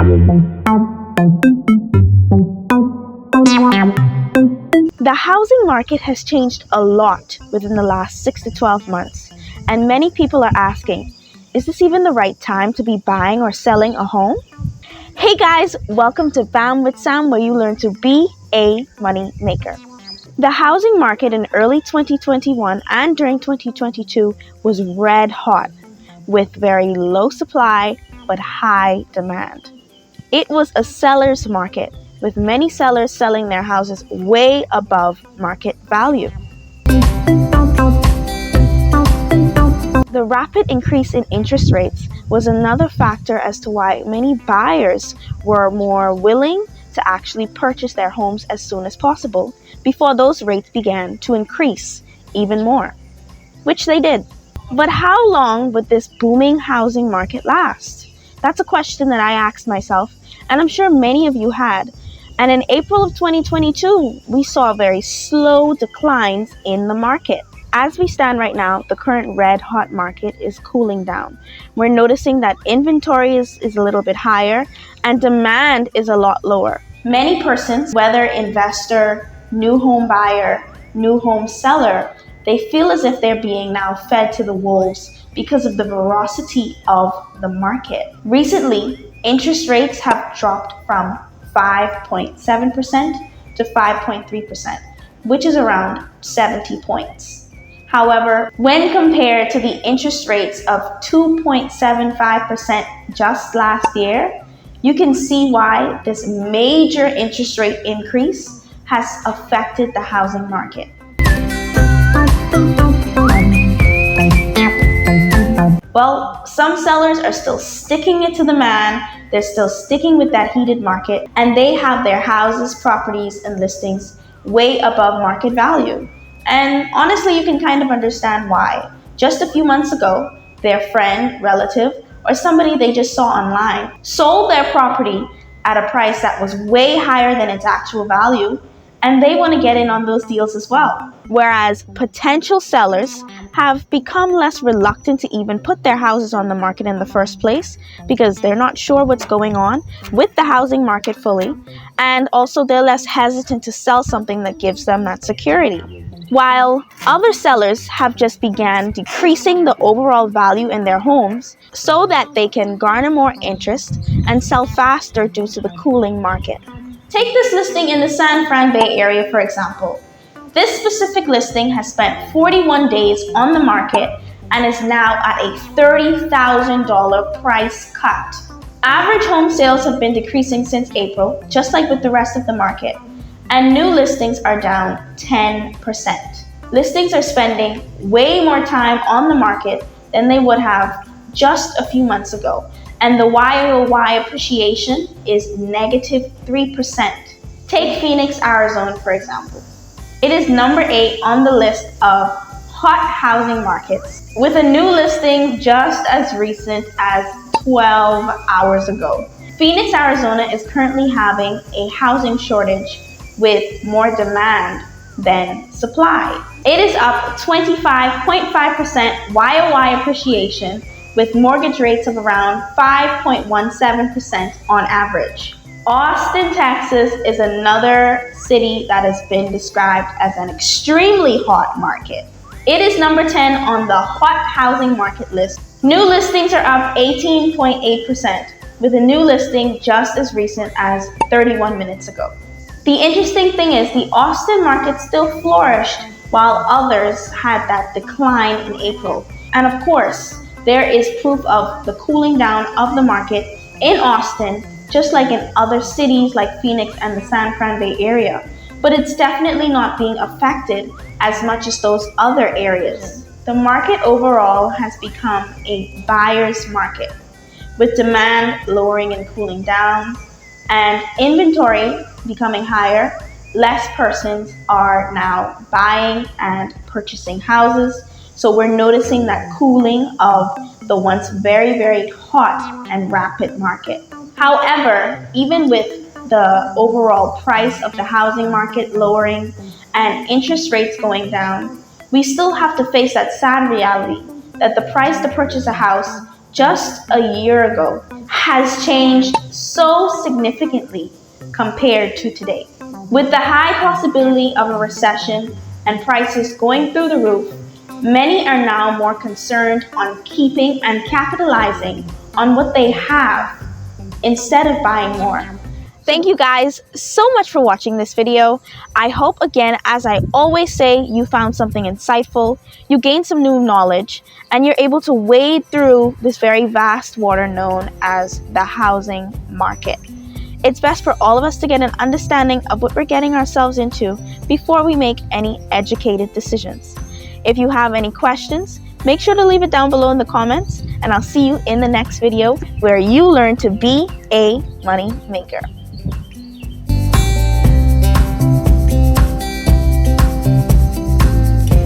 The housing market has changed a lot within the last 6 to 12 months, and many people are asking, is this even the right time to be buying or selling a home? Hey guys, welcome to BAM with Sam, where you learn to be a money maker. The housing market in early 2021 and during 2022 was red hot, with very low supply but high demand. It was a seller's market, with many sellers selling their houses way above market value. The rapid increase in interest rates was another factor as to why many buyers were more willing to actually purchase their homes as soon as possible before those rates began to increase even more, which they did. But how long would this booming housing market last? That's a question that I asked myself, and I'm sure many of you had. And in April of 2022, we saw very slow declines in the market. As we stand right now, the current red hot market is cooling down. We're noticing that inventory is a little bit higher and demand is a lot lower. Many persons, whether investor, new home buyer, new home seller, they feel as if they're being now fed to the wolves because of the ferocity of the market. Recently, interest rates have dropped from 5.7% to 5.3%, which is around 70 points. However, when compared to the interest rates of 2.75% just last year, you can see why this major interest rate increase has affected the housing market. Well, some sellers are still sticking it to the man. They're still sticking with that heated market, and they have their houses, properties, and listings way above market value. And honestly, you can kind of understand why. Just a few months ago, their friend, relative, or somebody they just saw online sold their property at a price that was way higher than its actual value, and they want to get in on those deals as well. Whereas potential sellers have become less reluctant to even put their houses on the market in the first place because they're not sure what's going on with the housing market fully, and also they're less hesitant to sell something that gives them that security. While other sellers have just began decreasing the overall value in their homes so that they can garner more interest and sell faster due to the cooling market. Take this listing in the San Fran Bay Area, for example. This specific listing has spent 41 days on the market and is now at a $30,000 price cut. Average home sales have been decreasing since April, just like with the rest of the market, and new listings are down 10%. Listings are spending way more time on the market than they would have just a few months ago, and the YoY appreciation is negative 3%. Take Phoenix, Arizona, for example. It is number 8 on the list of hot housing markets, with a new listing just as recent as 12 hours ago. Phoenix, Arizona is currently having a housing shortage with more demand than supply. It is up 25.5% YoY appreciation, with mortgage rates of around 5.17% on average. Austin, Texas is another city that has been described as an extremely hot market. It is number 10 on the hot housing market list. New listings are up 18.8%, with a new listing just as recent as 31 minutes ago. The interesting thing is the Austin market still flourished while others had that decline in April. And of course, there is proof of the cooling down of the market in Austin, just like in other cities like Phoenix and the San Fran Bay Area. But it's definitely not being affected as much as those other areas. The market overall has become a buyer's market, with demand lowering and cooling down, and inventory becoming higher. Less persons are now buying and purchasing houses. So we're noticing that cooling of the once very, very hot and rapid market. However, even with the overall price of the housing market lowering and interest rates going down, we still have to face that sad reality that the price to purchase a house just a year ago has changed so significantly compared to today. With the high possibility of a recession and prices going through the roof, many are now more concerned on keeping and capitalizing on what they have instead of buying more. Thank you guys so much for watching this video. I hope, again, as I always say, you found something insightful, you gained some new knowledge, and you're able to wade through this very vast water known as the housing market. It's best for all of us to get an understanding of what we're getting ourselves into before we make any educated decisions. If you have any questions, make sure to leave it down below in the comments, and I'll see you in the next video where you learn to be a money maker.